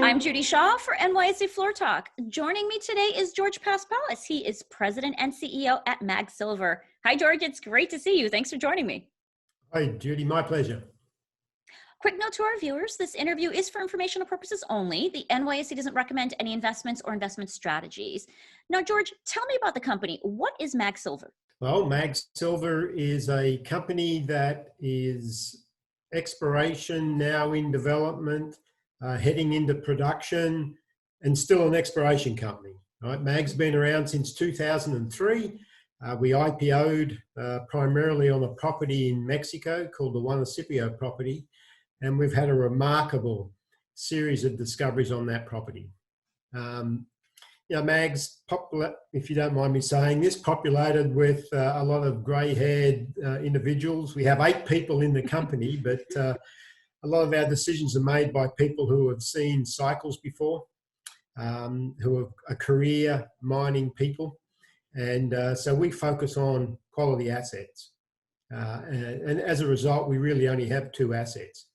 I'm Judy Shaw for NYSE Floor Talk. Joining me today is George Paspalas. He is President and CEO at Mag Silver. Hi, George. It's great to see you. Thanks for joining me. Hi, Judy. My pleasure. Quick note to our viewers, this interview is for informational purposes only. The NYSE doesn't recommend any investments or investment strategies. Now, George, tell me about the company. What is Mag Silver? Well, Mag Silver is a company that is exploration, now in development, heading into production, and still an exploration company. Right? Mag's been around since 2003. We IPO'd primarily on a property in Mexico called the Juanicipio property, and we've had a remarkable series of discoveries on that property. Mag's, if you don't mind me saying this, populated with a lot of grey-haired individuals. We have 8 people in the company, but a lot of our decisions are made by people who have seen cycles before, who are career mining people. And so we focus on quality assets. And as a result, we really only have 2 assets.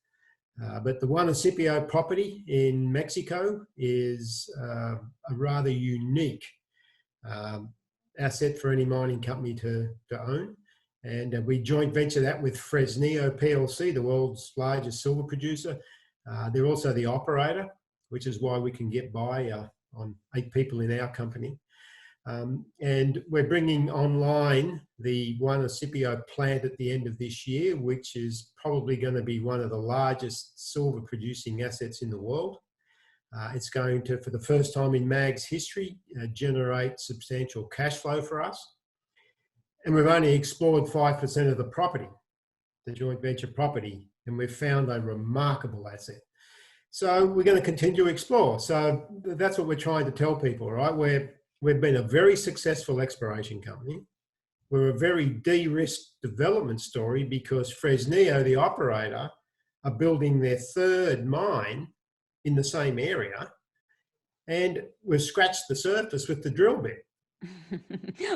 But the Juanicipio property in Mexico is a rather unique asset for any mining company to own. And we joint venture that with Fresnillo PLC, the world's largest silver producer. They're also the operator, which is why we can get by on 8 people in our company. And we're bringing online the Juanicipio plant at the end of this year, which is probably going to be one of the largest silver producing assets in the world. It's going to, for the first time in Mag's history, generate substantial cash flow for us. And we've only explored 5% of the property, the joint venture property, and we've found a remarkable asset. So we're going to continue to explore. So that's what we're trying to tell people, right? We've been a very successful exploration company. We're a very de-risked development story because Fresnillo, the operator, are building their 3rd mine in the same area. And we've scratched the surface with the drill bit.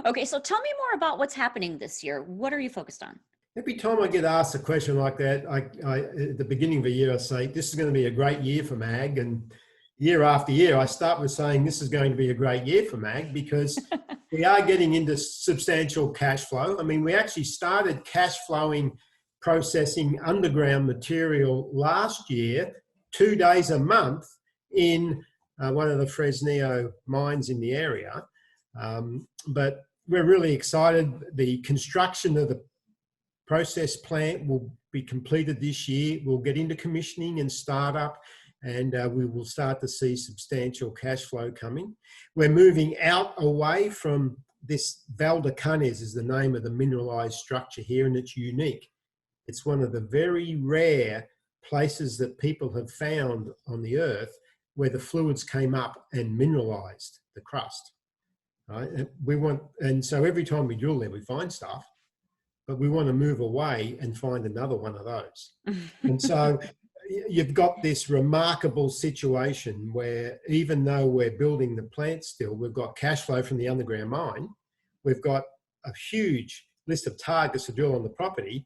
Okay, so tell me more about what's happening this year. What are you focused on? Every time I get asked a question like that, I at the beginning of the year, I say, this is going to be a great year for Mag. And year after year, I start with saying this is going to be a great year for Mag because we are getting into substantial cash flow. I mean, we actually started cash flowing, processing underground material last year, 2 days a month in one of the Fresnillo mines in the area. But we're really excited. The construction of the process plant will be completed this year. We'll get into commissioning and startup, and we will start to see substantial cash flow coming. We're moving out away from this. Valdecanes is the name of the mineralized structure here, and it's unique. It's one of the very rare places that people have found on the earth where the fluids came up and mineralized the crust. Right? And so every time we drill there, we find stuff, but we want to move away and find another one of those. And so you've got this remarkable situation where even though we're building the plant still, we've got cash flow from the underground mine. We've got a huge list of targets to drill on the property.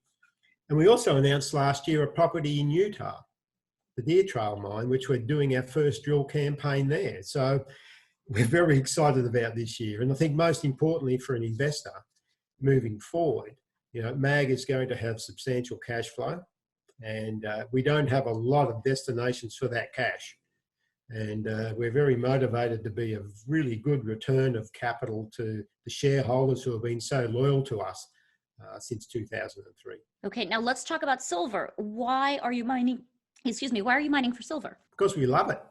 And we also announced last year a property in Utah, the Deer Trail mine, which we're doing our first drill campaign there. So we're very excited about this year. And I think most importantly for an investor moving forward, Mag is going to have substantial cash flow. And we don't have a lot of destinations for that cash. And we're very motivated to be a really good return of capital to the shareholders who have been so loyal to us since 2003. Okay, now let's talk about silver. Why are you mining for silver? Because we love it.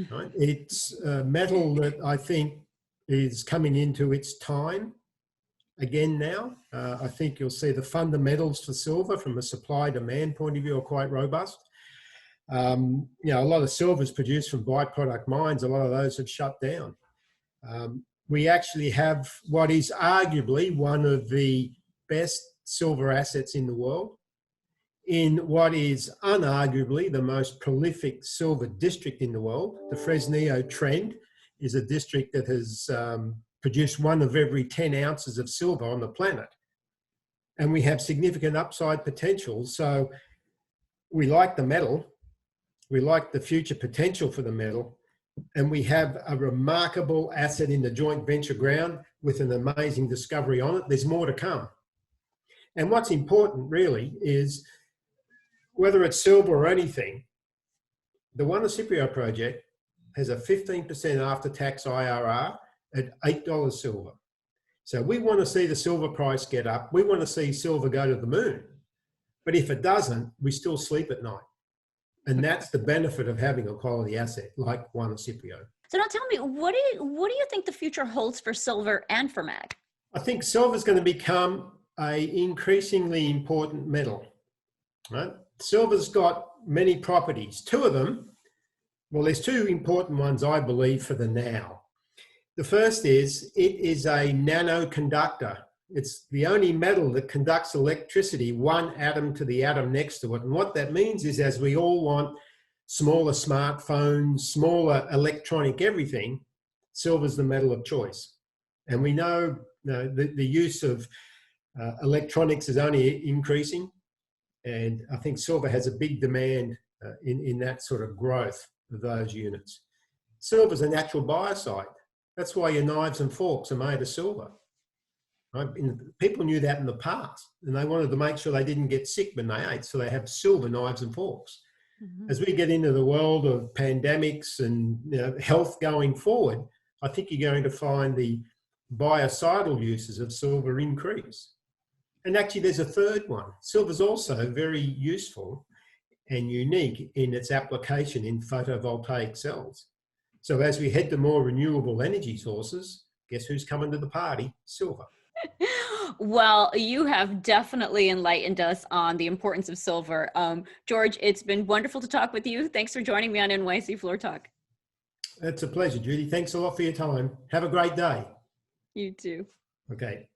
Right? It's a metal that I think is coming into its time again now. I think you'll see the fundamentals for silver from a supply-demand point of view are quite robust. A lot of silver is produced from byproduct mines. A lot of those have shut down. We actually have what is arguably one of the best silver assets in the world in what is unarguably the most prolific silver district in the world. The Fresnillo Trend is a district that has produced 1 of every 10 ounces of silver on the planet. And we have significant upside potential. So we like the metal. We like the future potential for the metal. and we have a remarkable asset in the joint venture ground with an amazing discovery on it. There's more to come. And what's important really is whether it's silver or anything, the Juanicipio project has a 15% after-tax IRR at $8 silver. So we want to see the silver price get up. We want to see silver go to the moon. But if it doesn't, we still sleep at night. And that's the benefit of having a quality asset like Juanicipio. So now tell me, what do you think the future holds for silver and for mag? I think silver is going to become an increasingly important metal. Right? Silver's got many properties. Two of them, well, there's two important ones, I believe, for the now. The first is it is a nanoconductor. It's the only metal that conducts electricity one atom to the atom next to it. And what that means is, as we all want smaller smartphones, smaller electronic everything, silver's the metal of choice. And we know, the use of electronics is only increasing. And I think silver has a big demand in that sort of growth of those units. Silver's a natural biocide. That's why your knives and forks are made of silver. Right? People knew that in the past, and they wanted to make sure they didn't get sick when they ate, so they have silver knives and forks. Mm-hmm. As we get into the world of pandemics and health going forward, I think you're going to find the biocidal uses of silver increase. And actually, there's a third one. Silver's also very useful and unique in its application in photovoltaic cells. So as we head to more renewable energy sources, guess who's coming to the party? Silver. Well, you have definitely enlightened us on the importance of silver. George, it's been wonderful to talk with you. Thanks for joining me on NYSE Floor Talk. It's a pleasure, Judy. Thanks a lot for your time. Have a great day. You too. Okay.